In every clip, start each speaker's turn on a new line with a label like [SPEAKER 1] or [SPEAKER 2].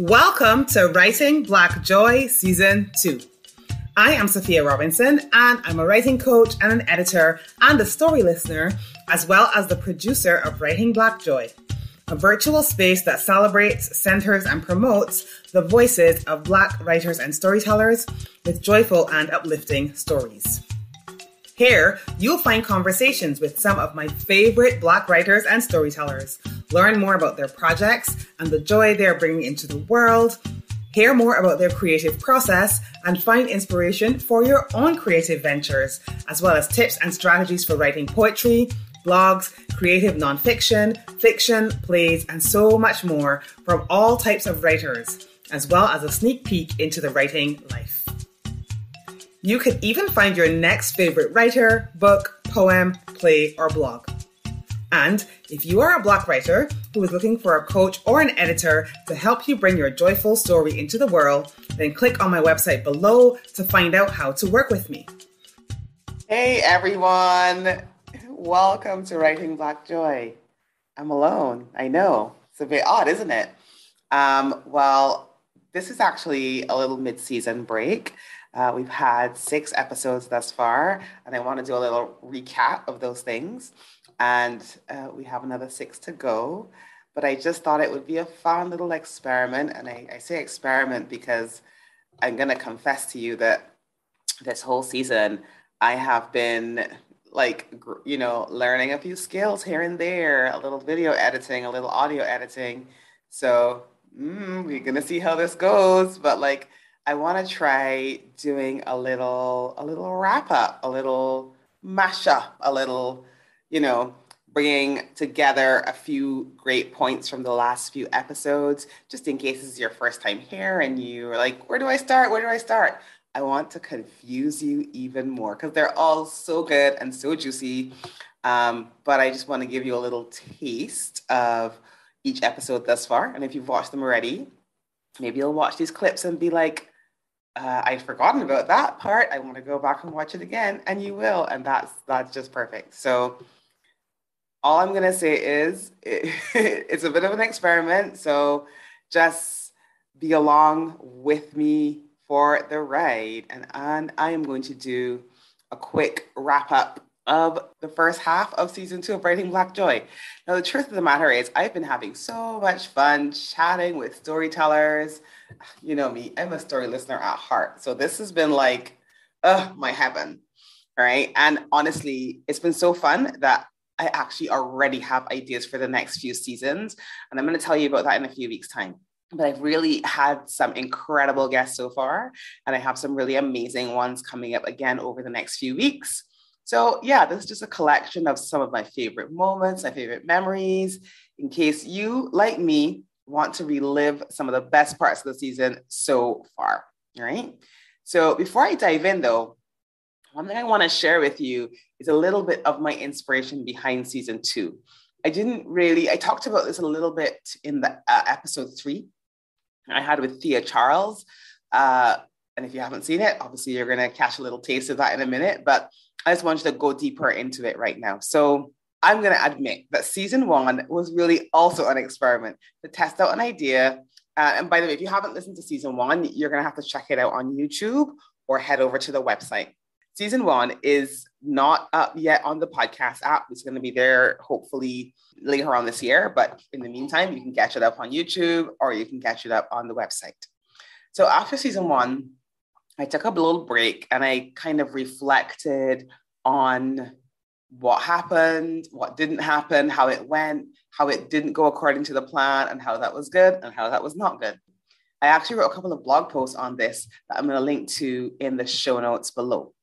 [SPEAKER 1] Welcome to Writing Black Joy Season 2. I am Sophia Robinson, and I'm a writing coach and an editor and a story listener, as well as the producer of Writing Black Joy, a virtual space that celebrates, centers, and promotes the voices of Black writers and storytellers with joyful and uplifting stories. Here, you'll find conversations with some of my favorite Black writers and storytellers, learn more about their projects and the joy they're bringing into the world, hear more about their creative process, and find inspiration for your own creative ventures, as well as tips and strategies for writing poetry, blogs, creative nonfiction, fiction, plays, and so much more from all types of writers, as well as a sneak peek into the writing life. You can even find your next favorite writer, book, poem, play, or blog. And if you are a Black writer who is looking for a coach or an editor to help you bring your joyful story into the world, then click on my website below to find out how to work with me. Hey everyone, welcome to Writing Black Joy. I'm alone, I know. It's a bit odd, isn't it? Well, this is actually a little mid-season break. We've had 6 episodes thus far, and I want to do a little recap of those things. And we have another 6 to go. But I just thought it would be a fun little experiment. And I say experiment because I'm going to confess to you that this whole season, I have been learning a few skills here and there, a little video editing, a little audio editing. So we're going to see how this goes. But I want to try doing a little wrap up, a little mashup, a little, bringing together a few great points from the last few episodes, just in case this is your first time here and you're like, where do I start? Where do I start? I want to confuse you even more because they're all so good and so juicy. But I just want to give you a little taste of each episode thus far. And if you've watched them already, maybe you'll watch these clips and be like, I'd forgotten about that part. I want to go back and watch it again, and you will, and that's just perfect. So all I'm going to say is it's a bit of an experiment, so just be along with me for the ride, and I am going to do a quick wrap-up of the first half of season 2 of Writing Black Joy. Now, the truth of the matter is I've been having so much fun chatting with storytellers. You know me, I'm a story listener at heart. So this has been like, my heaven, all right? And honestly, it's been so fun that I actually already have ideas for the next few seasons. And I'm going to tell you about that in a few weeks' time. But I've really had some incredible guests so far. And I have some really amazing ones coming up again over the next few weeks. So yeah, this is just a collection of some of my favorite moments, my favorite memories, in case you, like me, want to relive some of the best parts of the season so far, all right? So before I dive in though, one thing I want to share with you is a little bit of my inspiration behind season 2. I talked about this a little bit in the episode 3 I had with Thea Charles. And if you haven't seen it, obviously you're going to catch a little taste of that in a minute, but I just want you to go deeper into it right now. So I'm going to admit that season 1 was really also an experiment to test out an idea. And by the way, if you haven't listened to season 1, you're going to have to check it out on YouTube or head over to the website. Season 1 is not up yet on the podcast app. It's going to be there hopefully later on this year. But in the meantime, you can catch it up on YouTube or you can catch it up on the website. So after season 1, I took a little break and I kind of reflected on what happened, what didn't happen, how it went, how it didn't go according to the plan, and how that was good and how that was not good. I actually wrote a couple of blog posts on this that I'm going to link to in the show notes below,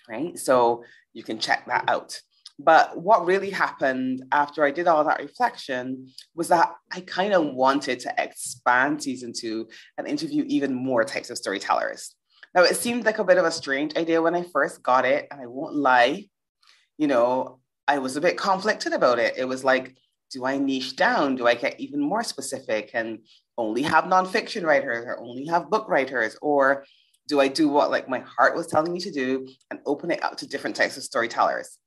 [SPEAKER 1] right? So you can check that out. But what really happened after I did all that reflection was that I kind of wanted to expand season 2 and interview even more types of storytellers. Now, it seemed like a bit of a strange idea when I first got it, and I won't lie, I was a bit conflicted about it. It was like, do I niche down? Do I get even more specific and only have nonfiction writers or only have book writers? Or do I do what my heart was telling me to do and open it up to different types of storytellers?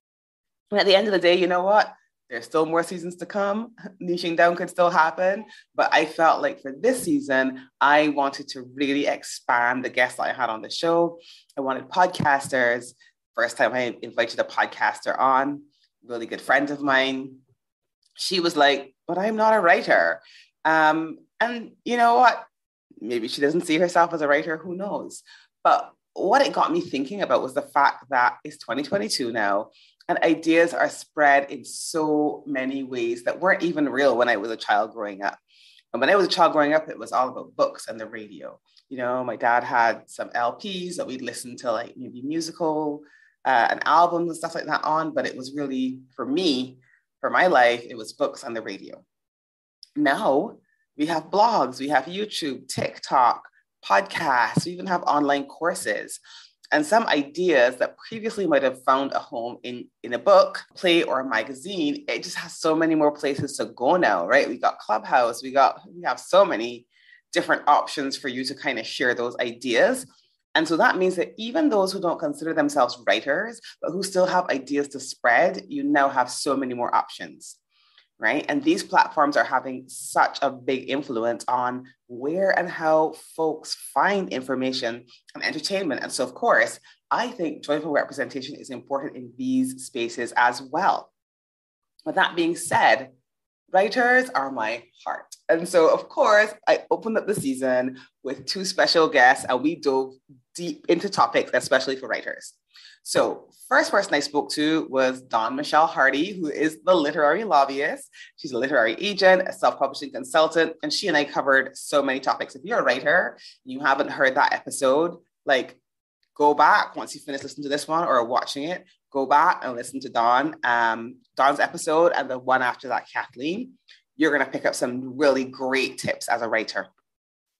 [SPEAKER 1] And at the end of the day, you know what? There's still more seasons to come. Niching down could still happen. But I felt like for this season, I wanted to really expand the guests that I had on the show. I wanted podcasters. First time I invited a podcaster on, really good friend of mine. She was like, but I'm not a writer. And you know what? Maybe she doesn't see herself as a writer. Who knows? But what it got me thinking about was the fact that it's 2022 now, and ideas are spread in so many ways that weren't even real when I was a child growing up. And when I was a child growing up, it was all about books and the radio. You know, my dad had some LPs that we'd listen to, like maybe musical and albums and stuff like that on. But it was really, for me, for my life, it was books and the radio. Now we have blogs, we have YouTube, TikTok, podcasts, we even have online courses. And some ideas that previously might have found a home in a book, play, or a magazine, it just has so many more places to go now, right? We got Clubhouse, we have so many different options for you to kind of share those ideas. And so that means that even those who don't consider themselves writers, but who still have ideas to spread, you now have so many more options, right? And these platforms are having such a big influence on where and how folks find information and entertainment. And so, of course, I think joyful representation is important in these spaces as well. With that being said, writers are my heart. And so, of course, I opened up the season with two special guests, and we dove deep into topics, especially for writers. So first person I spoke to was Dawn Michelle Hardy, who is the literary lobbyist. She's a literary agent, a self-publishing consultant, and she and I covered so many topics. If you're a writer, you haven't heard that episode, like go back once you finish listening to this one or watching it, go back and listen to Dawn's episode and the one after that, Kathleen. You're going to pick up some really great tips as a writer.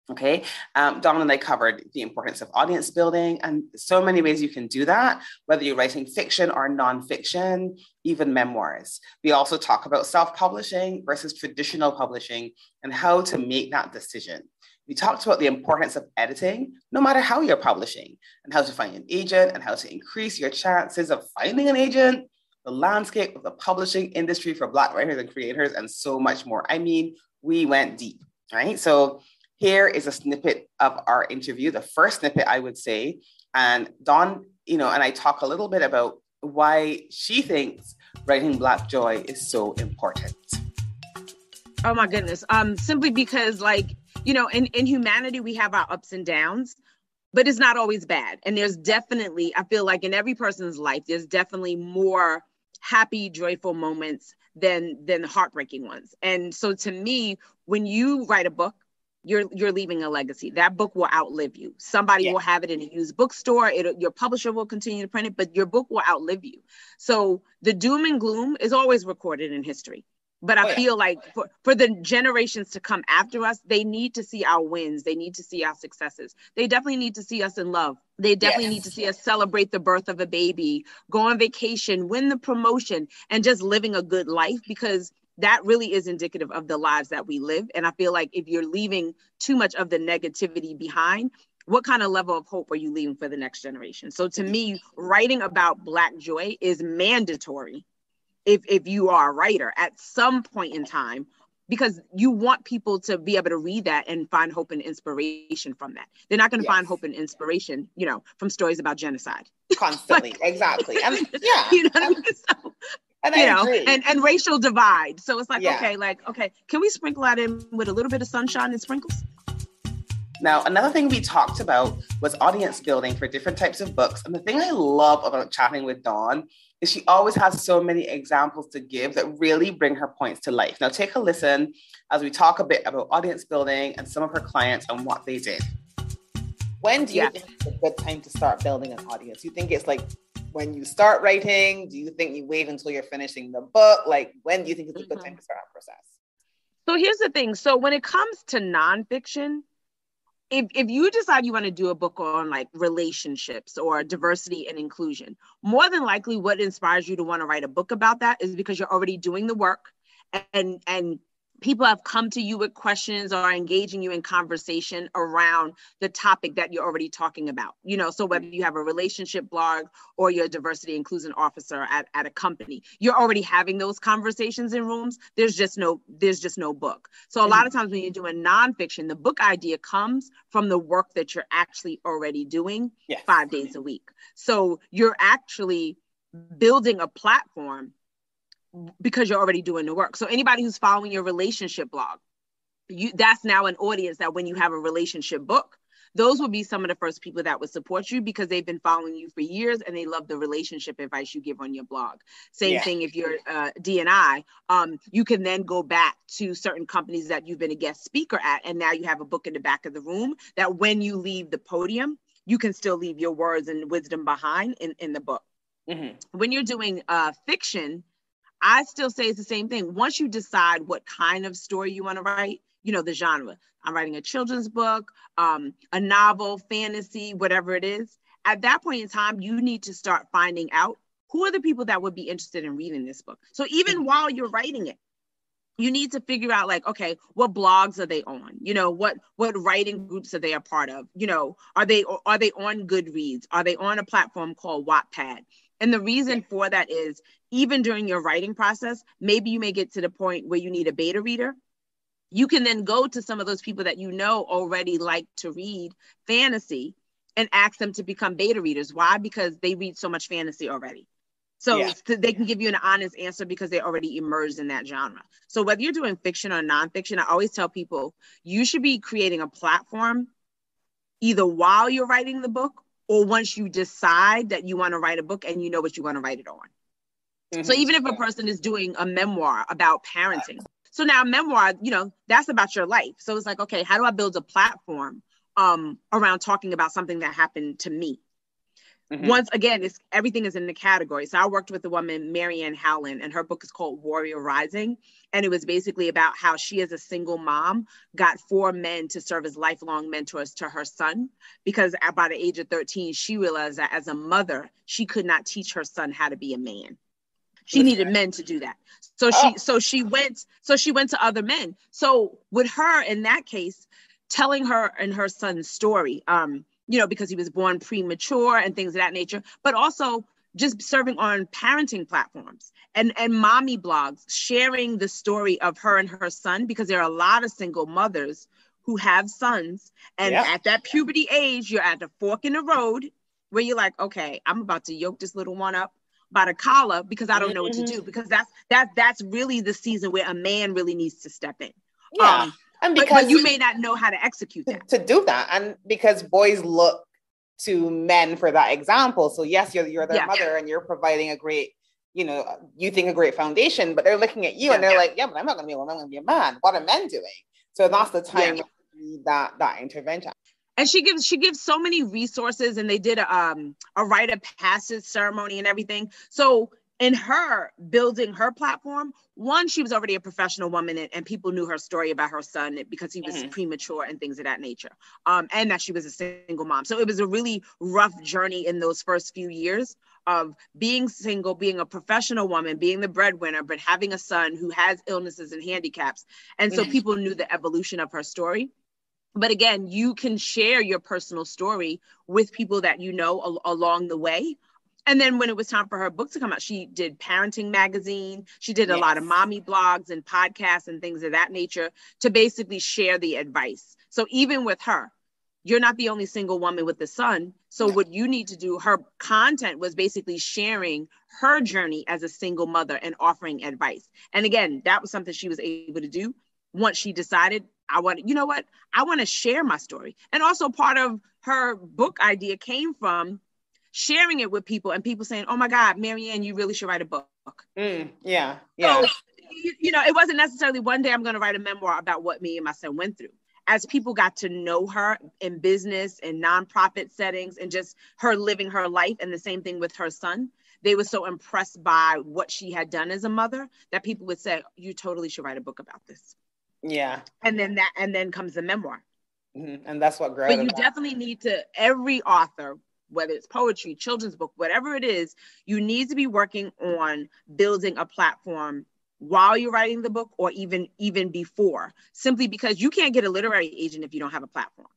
[SPEAKER 1] Okay. Dawn and I covered the importance of audience building and so many ways you can do that, whether you're writing fiction or nonfiction, even memoirs. We also talk about self-publishing versus traditional publishing and how to make that decision. We talked about the importance of editing, no matter how you're publishing, and how to find an agent and how to increase your chances of finding an agent, the landscape of the publishing industry for Black writers and creators, and so much more. I mean, we went deep, right? So here is a snippet of our interview, the first snippet, I would say. And Dawn, and I talk a little bit about why she thinks writing Black joy is so important.
[SPEAKER 2] Oh my goodness. Simply because in humanity, we have our ups and downs, but it's not always bad. And there's definitely, I feel like in every person's life, there's definitely more happy, joyful moments than heartbreaking ones. And so to me, when you write a book, you're leaving a legacy. That book will outlive you. Somebody will have it in a used bookstore. Your publisher will continue to print it, but your book will outlive you. So the doom and gloom is always recorded in history. But I feel like for the generations to come after us, they need to see our wins. They need to see our successes. They definitely need to see us in love. They definitely need to see us celebrate the birth of a baby, go on vacation, win the promotion, and just living a good life, because that really is indicative of the lives that we live. And I feel like if you're leaving too much of the negativity behind, what kind of level of hope are you leaving for the next generation? So to me, writing about Black joy is mandatory if you are a writer at some point in time, because you want people to be able to read that and find hope and inspiration from that. They're not going to find hope and inspiration, from stories about genocide.
[SPEAKER 1] Constantly. Exactly. And
[SPEAKER 2] you know what I mean? So,
[SPEAKER 1] and I agree.
[SPEAKER 2] And racial divide. So it's okay, can we sprinkle that in with a little bit of sunshine and sprinkles?
[SPEAKER 1] Now, another thing we talked about was audience building for different types of books. And the thing I love about chatting with Dawn is she always has so many examples to give that really bring her points to life. Now, take a listen as we talk a bit about audience building and some of her clients and what they did. When do you think it's a good time to start building an audience? You think it's like when you start writing? Do you think you wait until you're finishing the book? Like, when do you think it's a good time to start that process?
[SPEAKER 2] So here's the thing. So when it comes to nonfiction, if you decide you want to do a book on like relationships or diversity and inclusion, more than likely what inspires you to want to write a book about that is because you're already doing the work and people have come to you with questions or are engaging you in conversation around the topic that you're already talking about. So whether you have a relationship blog or you're a diversity inclusion officer at a company, you're already having those conversations in rooms. There's just no book. So a lot of times when you're doing nonfiction, the book idea comes from the work that you're actually already doing 5 days a week. So you're actually building a platform because you're already doing the work. So anybody who's following your relationship blog, that's now an audience that when you have a relationship book, those will be some of the first people that would support you because they've been following you for years and they love the relationship advice you give on your blog. Same thing if you're D&I, you can then go back to certain companies that you've been a guest speaker at, and now you have a book in the back of the room that when you leave the podium, you can still leave your words and wisdom behind in the book. When you're doing fiction, I still say it's the same thing. Once you decide what kind of story you want to write, the genre. I'm writing a children's book, a novel, fantasy, whatever it is. At that point in time, you need to start finding out who are the people that would be interested in reading this book. So even while you're writing it, you need to figure out okay, what blogs are they on? What writing groups are they a part of? Are they on Goodreads? Are they on a platform called Wattpad? And the reason for that is even during your writing process, maybe you may get to the point where you need a beta reader. You can then go to some of those people that already like to read fantasy and ask them to become beta readers. Why? Because they read so much fantasy already. So they can give you an honest answer because they're already immersed in that genre. So whether you're doing fiction or nonfiction, I always tell people you should be creating a platform either while you're writing the book or once you decide that you want to write a book and you know what you want to write it on. So even if a person is doing a memoir about parenting, so now memoir, that's about your life. So it's okay, how do I build a platform around talking about something that happened to me? Once again, everything is in the category. So I worked with a woman, Marianne Howland, and her book is called Warrior Rising. And it was basically about how she, as a single mom, got 4 men to serve as lifelong mentors to her son, because by the age of 13, she realized that as a mother, she could not teach her son how to be a man. She needed men to do that. So she went to other men. So with her, in that case, telling her and her son's story, because he was born premature and things of that nature, but also just serving on parenting platforms and mommy blogs, sharing the story of her and her son, because there are a lot of single mothers who have sons. And at that puberty age, you're at the fork in the road where you're like, okay, I'm about to yoke this little one up by the collar because I don't know what to do, because that's really the season where a man really needs to step in.
[SPEAKER 3] And because
[SPEAKER 2] but you may not know how to execute that.
[SPEAKER 3] To do that. And because boys look to men for that example. So yes, you're their mother and you're providing a great, you think a great foundation, but they're looking at you and they're like, but I'm not going to be a woman, I'm going to be a man. What are men doing? So that's the time that intervention.
[SPEAKER 2] And she gives so many resources, and they did a rite of passage ceremony and everything. So in her building her platform, one, she was already a professional woman, and people knew her story about her son because he was premature and things of that nature. And that she was a single mom. So it was a really rough journey in those first few years of being single, being a professional woman, being the breadwinner, but having a son who has illnesses and handicaps. And so people knew the evolution of her story. But again, you can share your personal story with people that you know along the way. And then when it was time for her book to come out, she did Parenting Magazine. She did a lot of mommy blogs and podcasts and things of that nature to basically share the advice. So even with her, you're not the only single woman with a son. So what you need to do, her content was basically sharing her journey as a single mother and offering advice. And again, that was something she was able to do once she decided, I want to share my story. And also part of her book idea came from sharing it with people and people saying, oh my God, Marianne, you really should write a book.
[SPEAKER 3] So,
[SPEAKER 2] it wasn't necessarily one day I'm going to write a memoir about what me and my son went through. As people got to know her in business and nonprofit settings and just her living her life, and the same thing with her son, they were so impressed by what she had done as a mother that people would say, you totally should write a book about this. And then comes the memoir.
[SPEAKER 3] And that's what grew.
[SPEAKER 2] But you definitely need to, every author, whether it's poetry, children's book, whatever it is, you need to be working on building a platform while you're writing the book or even before, simply because you can't get a literary agent if you don't have a platform.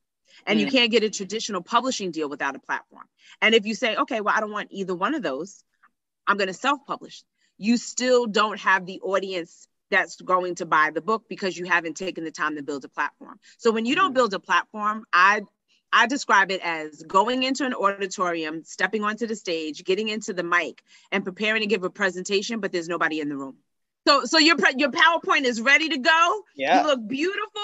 [SPEAKER 2] And you can't get a traditional publishing deal without a platform. And if you say, okay, well, I don't want either one of those, I'm going to self-publish, you still don't have the audience that's going to buy the book because you haven't taken the time to build a platform. So when you don't build a platform, I describe it as going into an auditorium, stepping onto the stage, getting into the mic and preparing to give a presentation, but there's nobody in the room. So your PowerPoint is ready to go. Yeah. You look beautiful,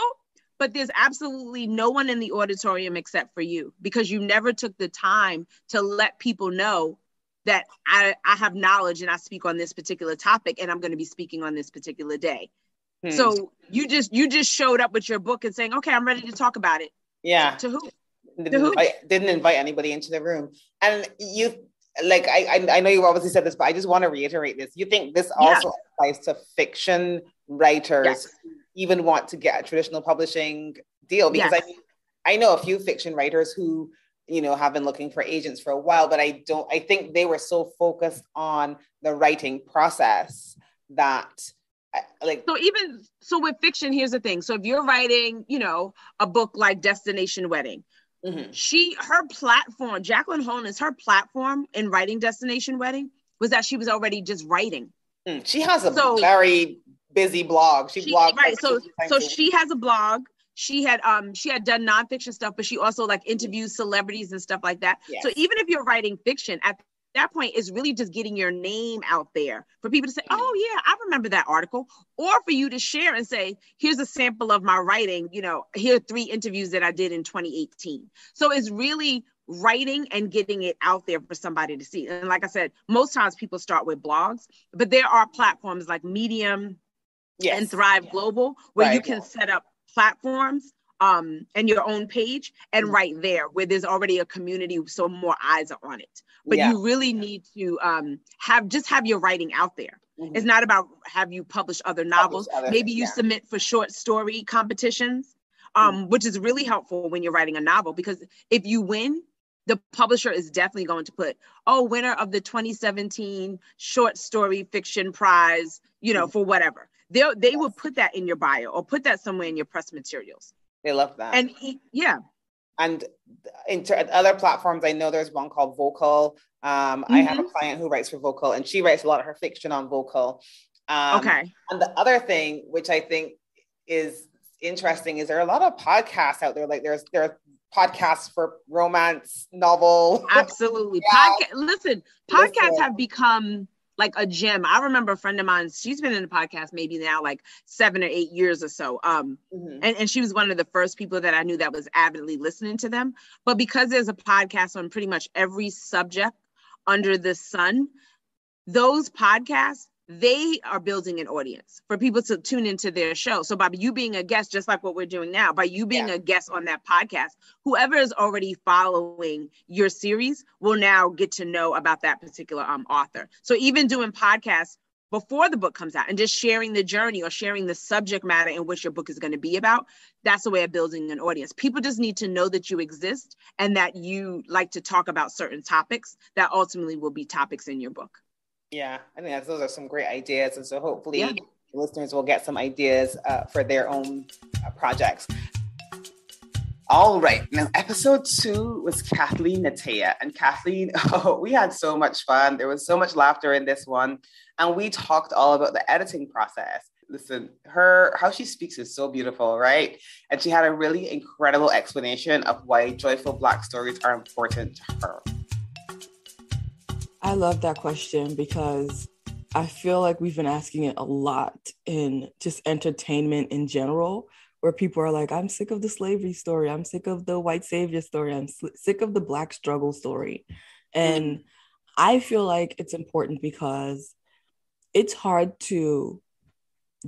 [SPEAKER 2] but there's absolutely no one in the auditorium except for you, because you never took the time to let people know that I have knowledge and I speak on this particular topic and I'm going to be speaking on this particular day. So you just showed up with your book and saying, okay, I'm ready to talk about it.
[SPEAKER 3] Yeah.
[SPEAKER 2] To who?
[SPEAKER 3] Didn't invite anybody into the room. And you, like, I know you obviously said this, but I just want to reiterate this. You think this also applies to fiction writers who even want to get a traditional publishing deal? Because I know a few fiction writers who, you know, have been looking for agents for a while, but I think they were so focused on the writing process that
[SPEAKER 2] so with fiction, here's the thing. So if you're writing, you know, a book like Destination Wedding, her platform, Jacqueline Holness, her platform in writing Destination Wedding was that she was already just writing.
[SPEAKER 3] She has a very busy blog. She blogs.
[SPEAKER 2] Right. So she has a blog. She had done nonfiction stuff, but she also like interviews celebrities and stuff like that. Yes. So even if you're writing fiction, at that point, it's really just getting your name out there for people to say, oh yeah, I remember that article, or for you to share and say, here's a sample of my writing. You know, here are 3 interviews that I did in 2018. So it's really writing and getting it out there for somebody to see. And like I said, most times people start with blogs, but there are platforms like Medium and Thrive Global where you can set up platforms and your own page and write there where there's already a community, so more eyes are on it. But you really need to have your writing out there. It's not about have you publish other novels. Maybe you submit for short story competitions, which is really helpful when you're writing a novel, because if you win, the publisher is definitely going to put, winner of the 2017 short story fiction prize, you know, for whatever. They will put that in your bio or put that somewhere in your press materials.
[SPEAKER 3] They love that.
[SPEAKER 2] And
[SPEAKER 3] And into other platforms, I know there's one called Vocal. I have a client who writes for Vocal, and she writes a lot of her fiction on Vocal. And the other thing, which I think is interesting, is there are a lot of podcasts out there. Like there are podcasts for romance novel.
[SPEAKER 2] Absolutely. Podcasts have become like a gem. I remember a friend of mine, she's been in the podcast maybe now like 7 or 8 years or so. And she was one of the first people that I knew that was avidly listening to them. But because there's a podcast on pretty much every subject under the sun, those podcasts, they are building an audience for people to tune into their show. So by you being a guest, just like what we're doing now, by you being a guest on that podcast, whoever is already following your series will now get to know about that particular author. So even doing podcasts before the book comes out and just sharing the journey or sharing the subject matter in which your book is going to be about, that's a way of building an audience. People just need to know that you exist and that you like to talk about certain topics that ultimately will be topics in your book.
[SPEAKER 3] Yeah, I think those are some great ideas. And so hopefully listeners will get some ideas for their own projects. All right. Now, episode 2 was Kathleen Natea. And Kathleen, we had so much fun. There was so much laughter in this one. And we talked all about the editing process. Listen, how she speaks is so beautiful, right? And she had a really incredible explanation of why joyful Black stories are important to her.
[SPEAKER 4] I love that question because I feel like we've been asking it a lot in just entertainment in general, where people are like, I'm sick of the slavery story. I'm sick of the white savior story. I'm sick of the Black struggle story. And I feel like it's important because it's hard to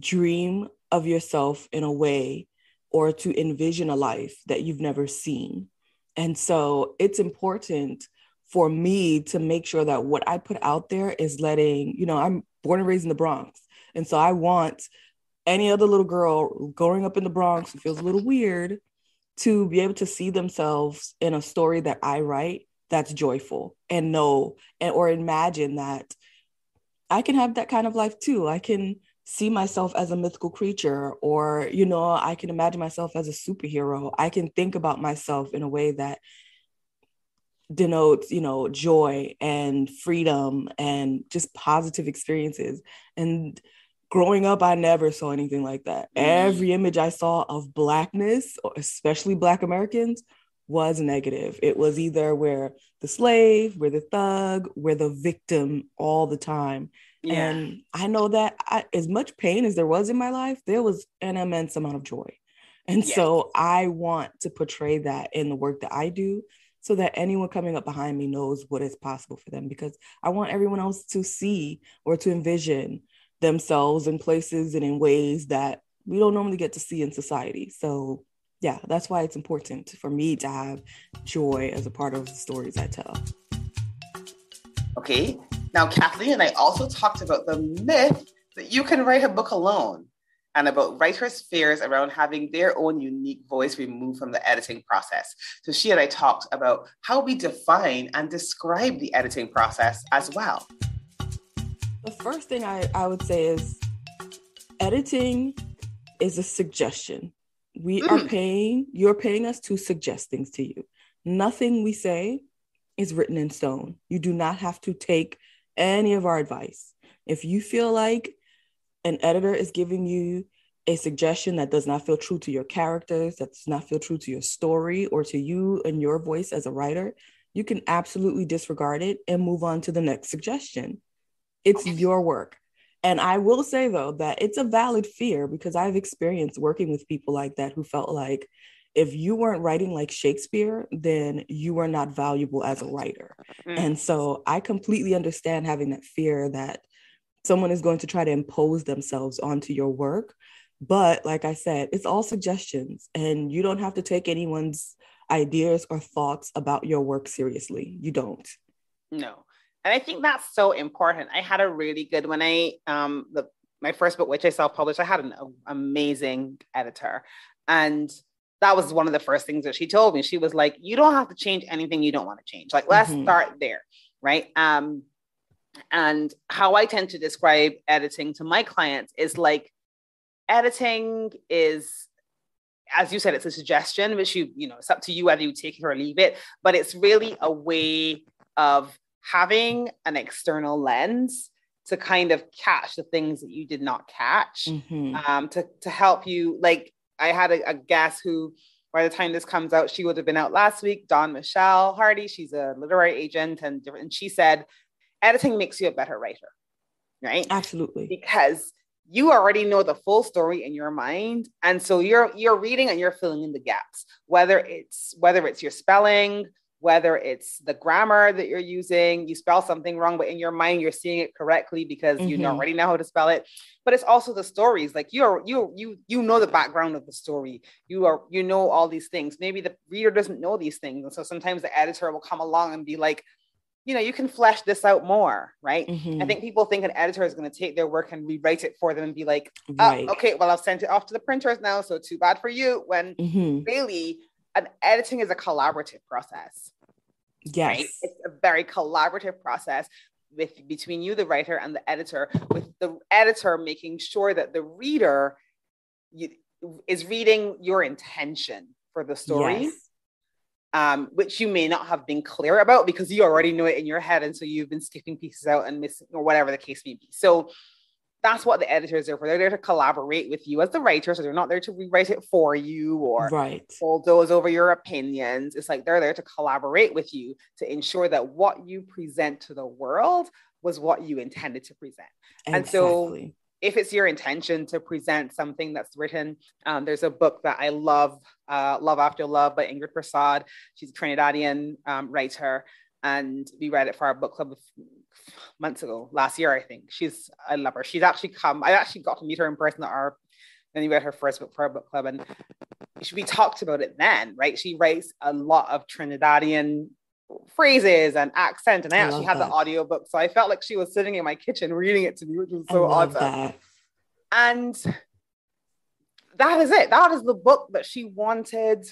[SPEAKER 4] dream of yourself in a way or to envision a life that you've never seen. And so it's important for me to make sure that what I put out there is letting, I'm born and raised in the Bronx. And so I want any other little girl growing up in the Bronx who feels a little weird to be able to see themselves in a story that I write that's joyful or imagine that I can have that kind of life too. I can see myself as a mythical creature, or, you know, I can imagine myself as a superhero. I can think about myself in a way that denotes, you know, joy and freedom and just positive experiences. And growing up, I never saw anything like that. Every image I saw of Blackness, especially Black Americans, was negative. It was either we're the slave, we're the thug, we're the victim all the time. Yeah. And I know that as much pain as there was in my life, there was an immense amount of joy. And so I want to portray that in the work that I do, so that anyone coming up behind me knows what is possible for them, because I want everyone else to see or to envision themselves in places and in ways that we don't normally get to see in society. So yeah, that's why it's important for me to have joy as a part of the stories I tell.
[SPEAKER 3] Okay. Now, Kathleen and I also talked about the myth that you can write a book alone, and about writers' fears around having their own unique voice removed from the editing process. So she and I talked about how we define and describe the editing process as well.
[SPEAKER 4] The first thing I would say is editing is a suggestion. You're paying us to suggest things to you. Nothing we say is written in stone. You do not have to take any of our advice. If you feel like an editor is giving you a suggestion that does not feel true to your characters, that does not feel true to your story or to you and your voice as a writer, you can absolutely disregard it and move on to the next suggestion. It's your work. And I will say, though, that it's a valid fear, because I've experienced working with people like that who felt like if you weren't writing like Shakespeare, then you were not valuable as a writer. And so I completely understand having that fear that someone is going to try to impose themselves onto your work. But like I said, it's all suggestions, and you don't have to take anyone's ideas or thoughts about your work seriously. You don't.
[SPEAKER 3] No. And I think that's so important. I had a really good, when my first book, which I self-published, I had an amazing editor. And that was one of the first things that she told me. She was like, you don't have to change anything you don't want to change. Like, let's start there, right? And how I tend to describe editing to my clients is like, editing is, as you said, it's a suggestion, which it's up to you whether you take it or leave it. But it's really a way of having an external lens to kind of catch the things that you did not catch, to help you. Like, I had a guest who, by the time this comes out, she would have been out last week, Dawn Michelle Hardy. She's a literary agent, and she said, editing makes you a better writer, right?
[SPEAKER 4] Absolutely.
[SPEAKER 3] Because you already know the full story in your mind. And so you're reading and you're filling in the gaps, whether it's your spelling, whether it's the grammar that you're using. You spell something wrong, but in your mind, you're seeing it correctly because you already know how to spell it. But it's also the stories. Like you know the background of the story. You know all these things. Maybe the reader doesn't know these things. And so sometimes the editor will come along and be like, you can flesh this out more, right? I think people think an editor is going to take their work and rewrite it for them and be like, okay, well, I've sent it off to the printers now, so too bad for you. When really, an editing is a collaborative process.
[SPEAKER 4] Yes.
[SPEAKER 3] Right? It's a very collaborative process between you, the writer, and the editor, with the editor making sure that the reader is reading your intention for the story.
[SPEAKER 4] Yes.
[SPEAKER 3] Which you may not have been clear about because you already know it in your head. And so you've been skipping pieces out and missing, or whatever the case may be. So that's what the editors are for. They're there to collaborate with you as the writer. So they're not there to rewrite it for you or bulldoze over your opinions. It's like they're there to collaborate with you to ensure that what you present to the world was what you intended to present. Exactly. And so if it's your intention to present something that's written, there's a book that I love, Love After Love by Ingrid Prasad. She's a Trinidadian writer, and we read it for our book club months ago, last year, I think. I love her. She's actually I actually got to meet her in person when we read her first book for our book club, and we talked about it then, right? She writes a lot of Trinidadian phrases and accent, and I actually had the audiobook, so I felt like she was sitting in my kitchen reading it to me, which was so awesome. And that is it. That is the book that she wanted.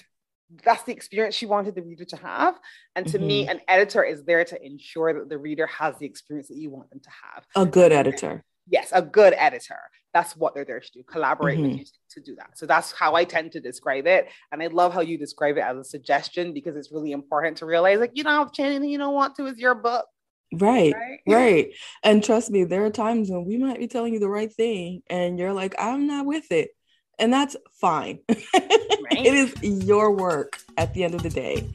[SPEAKER 3] That's the experience she wanted the reader to have. And to me, an editor is there to ensure that the reader has the experience that you want them to have.
[SPEAKER 4] A good editor.
[SPEAKER 3] Yes, a good editor. that's what they're there to do, collaborate with you to do that. So that's how I tend to describe it. And I love how you describe it as a suggestion, because it's really important to realize, like, you don't have to change anything you don't want to. It's your book.
[SPEAKER 4] Right. And trust me, there are times when we might be telling you the right thing and you're like, I'm not with it. And that's fine. It is your work at the end of the day.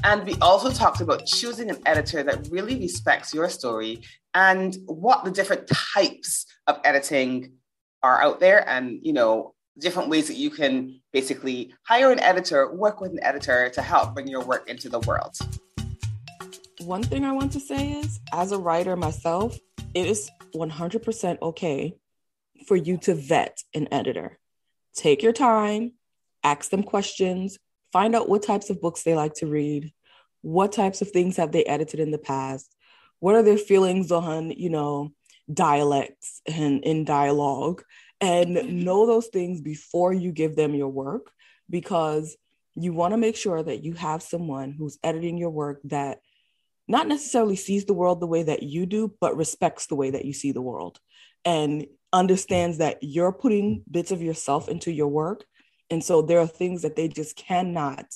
[SPEAKER 3] And we also talked about choosing an editor that really respects your story and what the different types of editing are out there, and, you know, different ways that you can basically hire an editor, work with an editor to help bring your work into the world.
[SPEAKER 4] One thing I want to say is, as a writer myself, it is 100% okay for you to vet an editor. Take your time, ask them questions, find out what types of books they like to read, what types of things have they edited in the past, what are their feelings on, you know, dialects and in dialogue, and know those things before you give them your work, because you want to make sure that you have someone who's editing your work that not necessarily sees the world the way that you do, but respects the way that you see the world and understands that you're putting bits of yourself into your work. And so there are things that they just cannot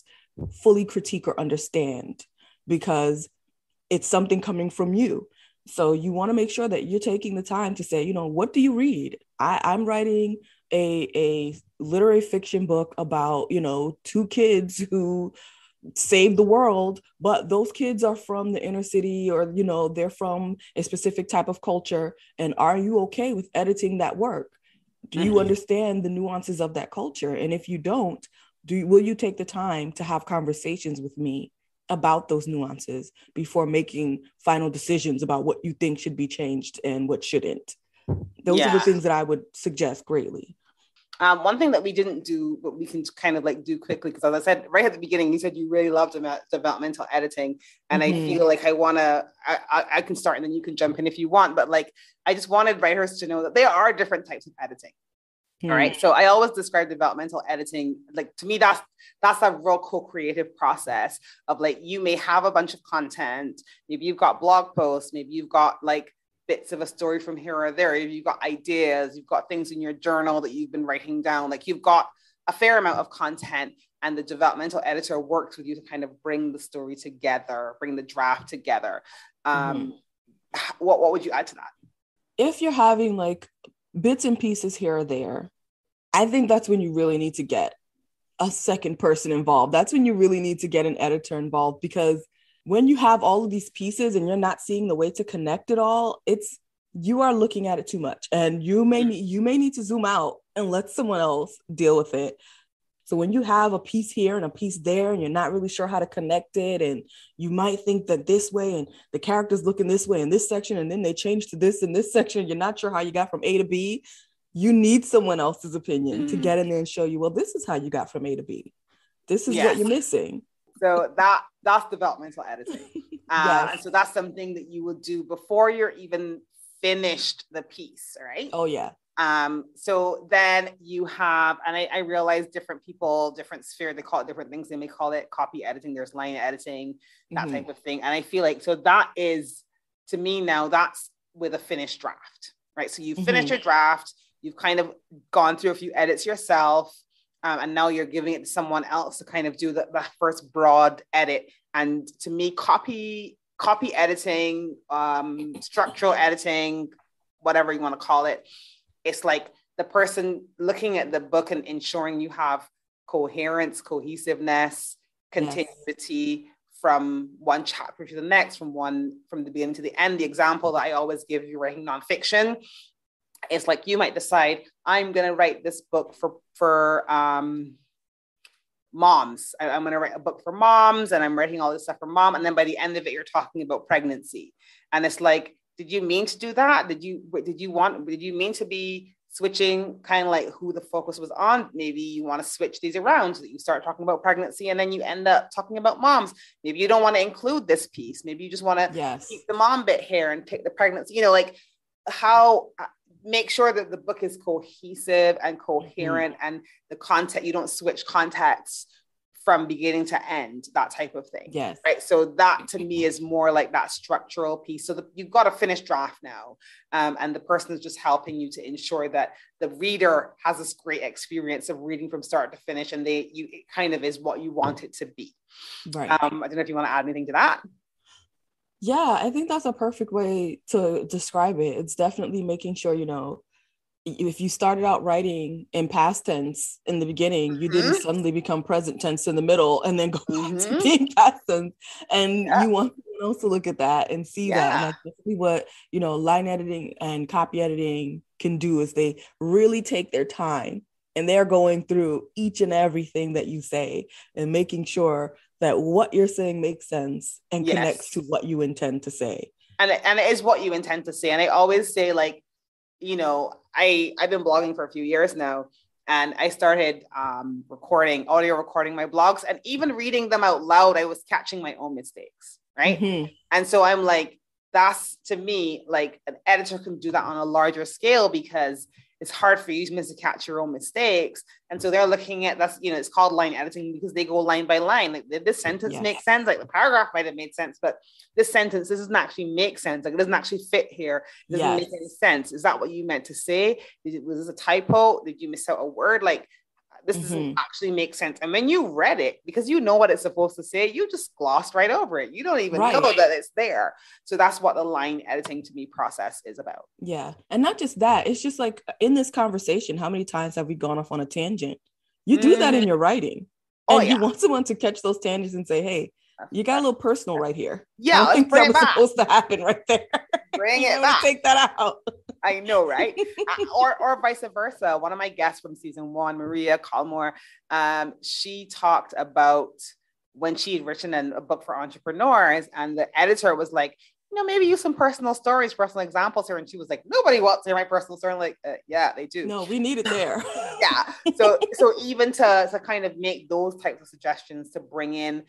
[SPEAKER 4] fully critique or understand because it's something coming from you. So you want to make sure that you're taking the time to say, you know, what do you read? I'm writing a literary fiction book about, you know, two kids who save the world, but those kids are from the inner city, or, you know, they're from a specific type of culture. And are you okay with editing that work? Do you understand the nuances of that culture? And if you don't, will you take the time to have conversations with me about those nuances before making final decisions about what you think should be changed and what shouldn't? Those are the things that I would suggest greatly.
[SPEAKER 3] One thing that we didn't do, but we can kind of like do quickly, because as I said right at the beginning, you said you really loved developmental editing, and I feel like I can start and then you can jump in if you want, but like I just wanted writers to know that there are different types of editing. All right. So I always describe developmental editing, like, to me, that's a real co-creative process of, like, you may have a bunch of content. Maybe you've got blog posts, maybe you've got like bits of a story from here or there. You've got ideas, you've got things in your journal that you've been writing down. Like, you've got a fair amount of content, and the developmental editor works with you to kind of bring the story together, bring the draft together. What would you add to that?
[SPEAKER 4] If you're having like bits and pieces here or there, I think that's when you really need to get a second person involved. That's when you really need to get an editor involved, because when you have all of these pieces and you're not seeing the way to connect it all, you are looking at it too much, and you may need to zoom out and let someone else deal with it. So when you have a piece here and a piece there, and you're not really sure how to connect it, and you might think that this way, and the character's looking this way in this section, and then they change to this in this section, you're not sure how you got from A to B, you need someone else's opinion to get in there and show you, well, this is how you got from A to B. This is what you're missing.
[SPEAKER 3] So that's developmental editing. And so that's something that you will do before you're even finished the piece, right?
[SPEAKER 4] Oh, yeah.
[SPEAKER 3] So then you have, and I realize different people, different sphere, they call it different things. They may call it copy editing. There's line editing, that type of thing. And I feel like, so that is, to me now, that's with a finished draft, right? So you finished your draft, you've kind of gone through a few edits yourself, and now you're giving it to someone else to kind of do the first broad edit. And to me, copy editing, structural editing, whatever you want to call it, it's like the person looking at the book and ensuring you have coherence, cohesiveness, continuity from one chapter to the next, from the beginning to the end. The example that I always give you writing nonfiction, it's like you might decide, I'm going to write this book for moms. I'm going to write a book for moms, and I'm writing all this stuff for mom. And then by the end of it, you're talking about pregnancy. And it's like, did you mean to do that? Did you mean to be switching kind of like who the focus was on? Maybe you want to switch these around so that you start talking about pregnancy and then you end up talking about moms. Maybe you don't want to include this piece. Maybe you just want to keep the mom bit here and pick the pregnancy, like how make sure that the book is cohesive and coherent and the content, you don't switch context from beginning to end, that type of thing.
[SPEAKER 4] Yes.
[SPEAKER 3] Right. So that to me is more like that structural piece. So you've got a finished draft now. And the person is just helping you to ensure that the reader has this great experience of reading from start to finish. And it kind of is what you want it to be.
[SPEAKER 4] Right.
[SPEAKER 3] I don't know if you want to add anything to that.
[SPEAKER 4] Yeah, I think that's a perfect way to describe it. It's definitely making sure, if you started out writing in past tense in the beginning, you didn't suddenly become present tense in the middle and then go back to being past tense. And you want someone else to look at that and see that. And that's definitely what, line editing and copy editing can do, is they really take their time and they're going through each and everything that you say and making sure that what you're saying makes sense and connects to what you intend to say. And
[SPEAKER 3] it is what you intend to say. And I always say, like, I've been blogging for a few years now, and I started audio recording my blogs, and even reading them out loud, I was catching my own mistakes, right? And so I'm like, that's, to me, like, an editor can do that on a larger scale, because it's hard for you to catch your own mistakes. And so they're looking at, that's, it's called line editing, because they go line by line. Like, did this sentence make sense? Like, the paragraph might have made sense, but this doesn't actually make sense. Like, it doesn't actually fit here. It doesn't make any sense. Is that what you meant to say? Was this a typo? Did you miss out a word? Like, this doesn't actually make sense. And when you read it, because you know what it's supposed to say, you just glossed right over it. You don't even know that it's there. So that's what the line editing, to me, process is about.
[SPEAKER 4] Yeah. And not just that, it's just like, in this conversation, how many times have we gone off on a tangent? You do that in your writing. And you want someone to catch those tangents and say, hey, you got a little personal right here.
[SPEAKER 3] Yeah,
[SPEAKER 4] I don't think that was supposed to happen right there.
[SPEAKER 3] Bring it back.
[SPEAKER 4] Take that out.
[SPEAKER 3] I know, right? or vice versa. One of my guests from season 1, Maria Colmore, she talked about when she had written a book for entrepreneurs, and the editor was like, maybe use some personal stories, personal examples here. And she was like, nobody wants to hear my personal story. I'm like, yeah, they do.
[SPEAKER 4] No, we need it there.
[SPEAKER 3] Yeah. So even to kind of make those types of suggestions, to bring in,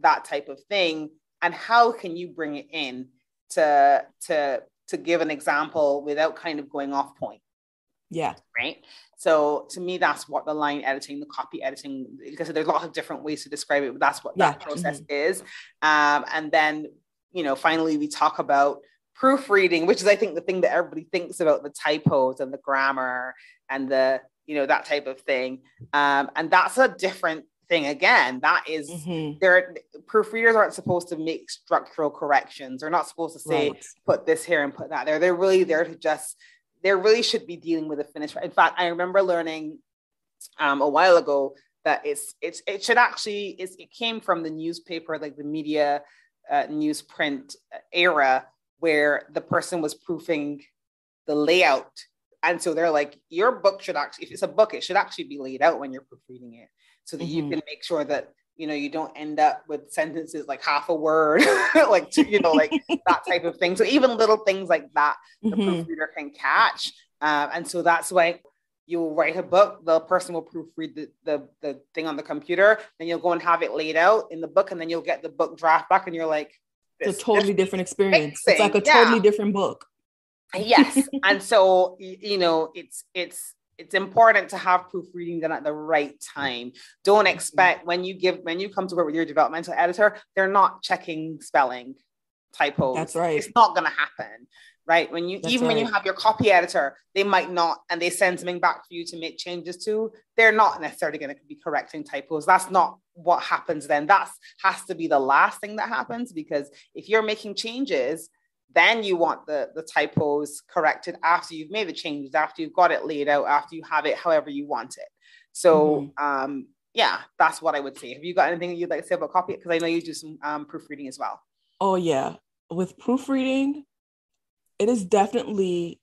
[SPEAKER 3] that type of thing, and how can you bring it in to give an example without kind of going off point.
[SPEAKER 4] Yeah.
[SPEAKER 3] Right. So to me, that's what the line editing, the copy editing, because there's lots of different ways to describe it, but that's what that process is. And then, finally, we talk about proofreading, which is, I think, the thing that everybody thinks about, the typos and the grammar and the, that type of thing. And that's a different thing. Again, that is, proofreaders aren't supposed to make structural corrections. They're not supposed to say, put this here and put that there. They're really there to they really should be dealing with a finished. In fact, I remember learning a while ago that it came from the newspaper, like the media newsprint era, where the person was proofing the layout. And so they're like, your book should actually, if it's a book, it should actually be laid out when you're proofreading it, so that you can make sure that, you don't end up with sentences like half a word, like that type of thing. So even little things like that, the proofreader can catch. And so that's why you'll write a book, the person will proofread the thing on the computer, then you'll go and have it laid out in the book, and then you'll get the book draft back, and you're like,
[SPEAKER 4] it's a totally different experience. It's like a totally different book.
[SPEAKER 3] Yes. And so, it's important to have proofreading done at the right time. Don't expect when you come to work with your developmental editor, they're not checking spelling, typos.
[SPEAKER 4] That's right.
[SPEAKER 3] It's not going to happen, right? When you have your copy editor, they might not, and they send something back for you to make changes to, they're not necessarily going to be correcting typos. That's not what happens then. That has to be the last thing that happens, because if you're making changes, then you want the typos corrected after you've made the changes, after you've got it laid out, after you have it however you want it. So, that's what I would say. Have you got anything you'd like to say about copy? Because I know you do some proofreading as well.
[SPEAKER 4] Oh, yeah. With proofreading, it is definitely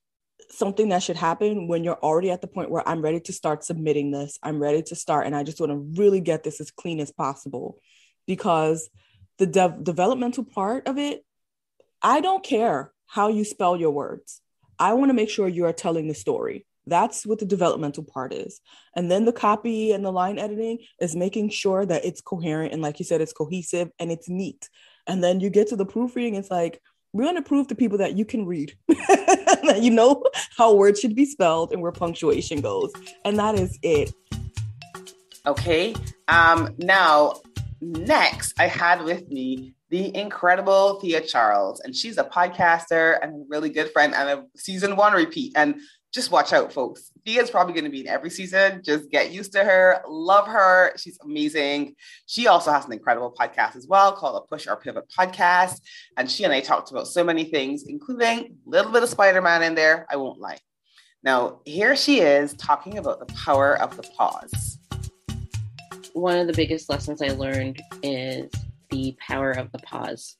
[SPEAKER 4] something that should happen when you're already at the point where I'm ready to start submitting this. I'm ready to start, and I just want to really get this as clean as possible, because the developmental part of it, I don't care how you spell your words. I want to make sure you are telling the story. That's what the developmental part is. And then the copy and the line editing is making sure that it's coherent. And like you said, it's cohesive and it's neat. And then you get to the proofreading. It's like, we want to prove to people that you can read, that you know how words should be spelled and where punctuation goes. And that is it.
[SPEAKER 3] Okay. Now, next, I had with me the incredible Thea Charles, and she's a podcaster and a really good friend and a season 1 repeat. And just watch out, folks. Thea's probably going to be in every season. Just get used to her. Love her. She's amazing. She also has an incredible podcast as well called a Push or Pivot podcast. And she and I talked about so many things, including a little bit of Spider-Man in there. I won't lie. Now, here she is talking about the power of the pause.
[SPEAKER 5] One of the biggest lessons I learned is the power of the pause.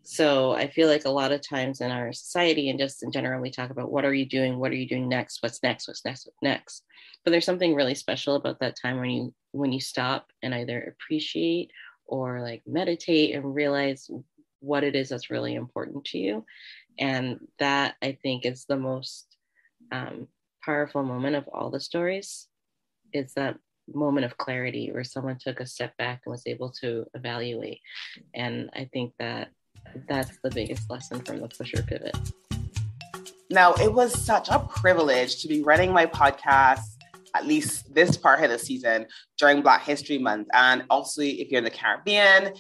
[SPEAKER 5] So I feel like a lot of times in our society and just in general, we talk about what are you doing? What are you doing next? What's next? What's next? What's next? But there's something really special about that time when you stop and either appreciate or like meditate and realize what it is that's really important to you. And that I think is the most powerful moment of all the stories. It's that moment of clarity where someone took a step back and was able to evaluate. And I think that's the biggest lesson from the Push or Pivot.
[SPEAKER 3] Now, it was such a privilege to be running my podcast, at least this part of the season, during Black History Month. And also, if you're in the Caribbean,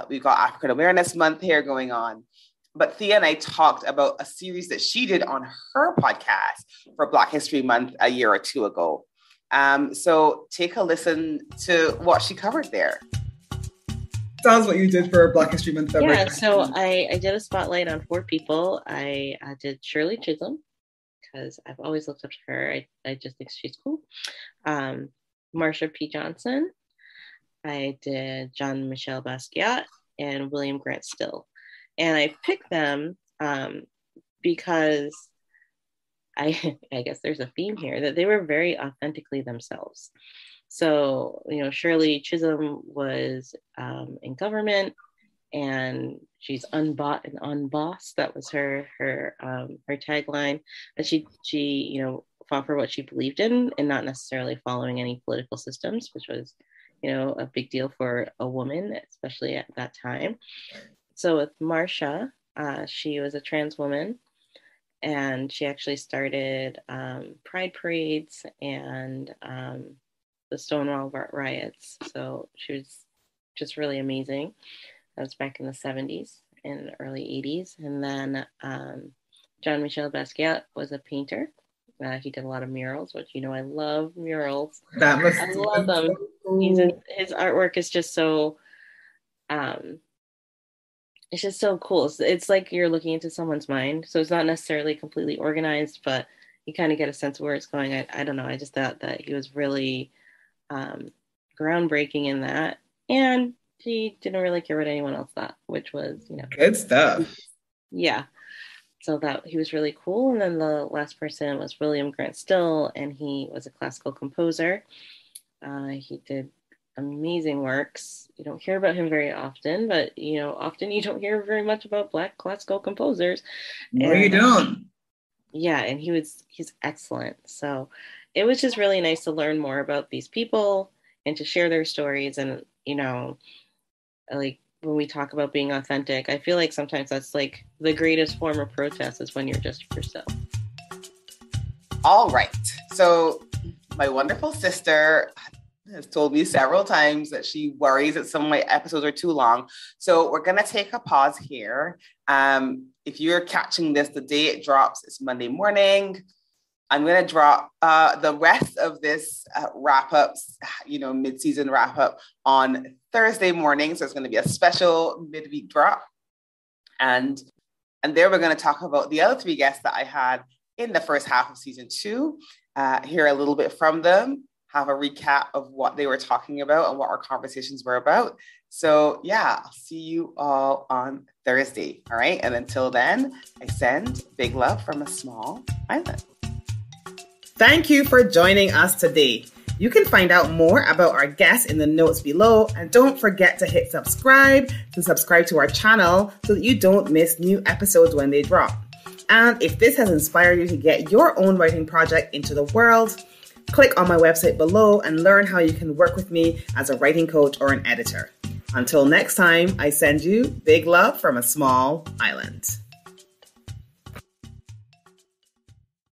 [SPEAKER 3] we've got African Awareness Month here going on. But Thea and I talked about a series that she did on her podcast for Black History Month a year or two ago. So take a listen to what she covered there.
[SPEAKER 1] Tell us what you did for Black History Month.
[SPEAKER 5] Yeah, so I did a spotlight on 4 people. I did Shirley Chisholm, because I've always looked up to her. I just think she's cool. Marsha P. Johnson. I did John Michel Basquiat and William Grant Still. And I picked them because I guess there's a theme here that they were very authentically themselves. So, Shirley Chisholm was in government, and she's unbought and unbossed. That was her tagline. But she fought for what she believed in and not necessarily following any political systems, which was, a big deal for a woman, especially at that time. So with Marsha, she was a trans woman, and she actually started pride parades and the Stonewall riots. So she was just really amazing. That was back in the 70s and early 80s. And then John Michel Basquiat was a painter. He did a lot of murals, which, I love murals. I love them. His artwork is just so, it's just so cool. It's like you're looking into someone's mind. So it's not necessarily completely organized, but you kind of get a sense of where it's going. I don't know. I just thought that he was really groundbreaking in that. And he didn't really care what anyone else thought, which was,
[SPEAKER 1] good stuff.
[SPEAKER 5] Yeah. So that he was really cool. And then the last person was William Grant Still, and he was a classical composer. He did amazing works. You don't hear about him very often, but often you don't hear very much about Black classical composers.
[SPEAKER 1] No, you don't.
[SPEAKER 5] Yeah, and he's excellent. So it was just really nice to learn more about these people and to share their stories. And like when we talk about being authentic, I feel like sometimes that's like the greatest form of protest is when you're just yourself.
[SPEAKER 3] All right. So my wonderful sister has told me several times that she worries that some of my episodes are too long. So we're going to take a pause here. If you're catching this, the day it drops is Monday morning. I'm going to drop the rest of this wrap-ups, mid-season wrap-up on Thursday morning. So it's going to be a special midweek drop. And there we're going to talk about the other 3 guests that I had in the first half of season 2, hear a little bit from them, have a recap of what they were talking about and what our conversations were about. So yeah, I'll see you all on Thursday. All right. And until then, I send big love from a small island.
[SPEAKER 1] Thank you for joining us today. You can find out more about our guests in the notes below, and don't forget to hit subscribe to our channel so that you don't miss new episodes when they drop. And if this has inspired you to get your own writing project into the world, click on my website below and learn how you can work with me as a writing coach or an editor. Until next time, I send you big love from a small island.